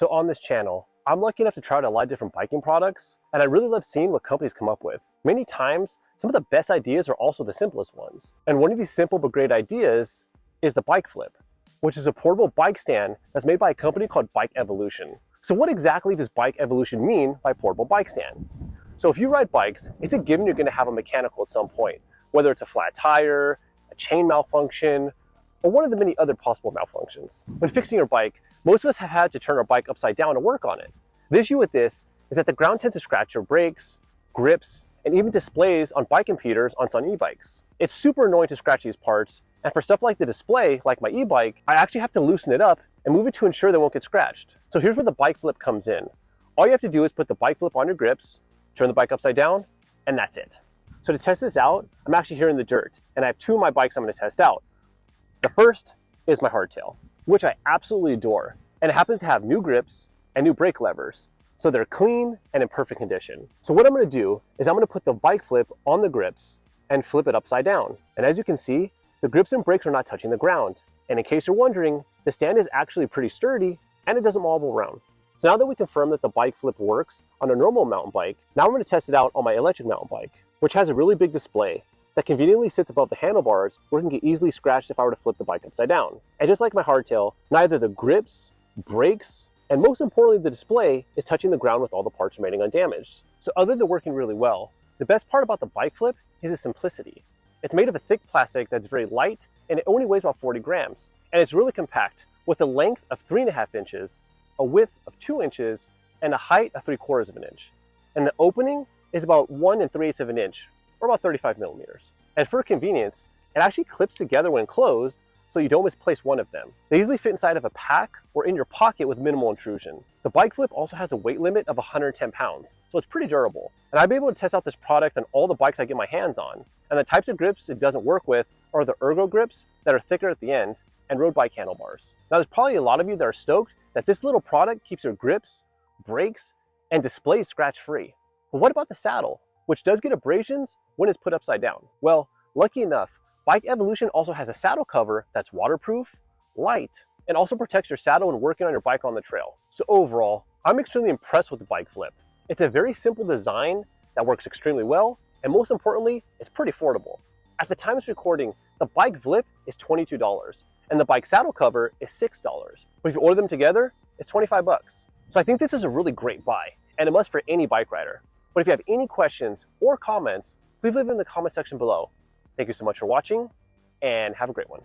So on this channel, I'm lucky enough to try out a lot of different biking products, and I really love seeing what companies come up with. Many times, some of the best ideas are also the simplest ones. And one of these simple but great ideas is the BikeVlip, which is a portable bike stand that's made by a company called BikeVolution. So what exactly does BikeVolution mean by portable bike stand? So if you ride bikes, it's a given you're going to have a mechanical at some point, whether it's a flat tire, a chain malfunction, or one of the many other possible malfunctions. When fixing your bike, most of us have had to turn our bike upside down to work on it. The issue with this is that the ground tends to scratch your brakes, grips, and even displays on bike impeders on some e-bikes. It's super annoying to scratch these parts, and for stuff like the display, like my e-bike, I actually have to loosen it up and move it to ensure they won't get scratched. So here's where the BikeVlip comes in. All you have to do is put the BikeVlip on your grips, turn the bike upside down, and that's it. So to test this out, I'm actually here in the dirt, and I have two of my bikes I'm going to test out. The first is my hardtail, which I absolutely adore, and it happens to have new grips and new brake levers, so they're clean and in perfect condition. So what I'm going to do is I'm going to put the BikeVlip on the grips and flip it upside down. And as you can see, the grips and brakes are not touching the ground. And in case you're wondering, the stand is actually pretty sturdy and it doesn't wobble around. So now that we confirm that the BikeVlip works on a normal mountain bike, now I'm going to test it out on my electric mountain bike, which has a really big display that conveniently sits above the handlebars where it can get easily scratched if I were to flip the bike upside down. And just like my hardtail, neither the grips, brakes, and most importantly the display is touching the ground with all the parts remaining undamaged. So other than working really well, the best part about the BikeVlip is its simplicity. It's made of a thick plastic that's very light and it only weighs about 40 grams. And it's really compact with a length of 3.5 inches, a width of 2 inches, and a height of 3/4 of an inch. And the opening is about 1 3/8 of an inch, or about 35 millimeters. And for convenience, it actually clips together when closed so you don't misplace one of them. They easily fit inside of a pack or in your pocket with minimal intrusion. The BikeVlip also has a weight limit of 110 pounds, so it's pretty durable. And I've been able to test out this product on all the bikes I get my hands on. And the types of grips it doesn't work with are the ergo grips that are thicker at the end and road bike handlebars. Now there's probably a lot of you that are stoked that this little product keeps your grips, brakes, and displays scratch-free. But what about the saddle, which does get abrasions when it's put upside down? Well, lucky enough, BikeVolution also has a saddle cover that's waterproof, light, and also protects your saddle when working on your bike on the trail. So overall, I'm extremely impressed with the BikeVlip. It's a very simple design that works extremely well, and most importantly, it's pretty affordable. At the time of recording, the BikeVlip is $22, and the bike saddle cover is $6. But if you order them together, it's 25 bucks. So I think this is a really great buy, and a must for any bike rider. But if you have any questions or comments, please leave them in the comment section below. Thank you so much for watching, and have a great one.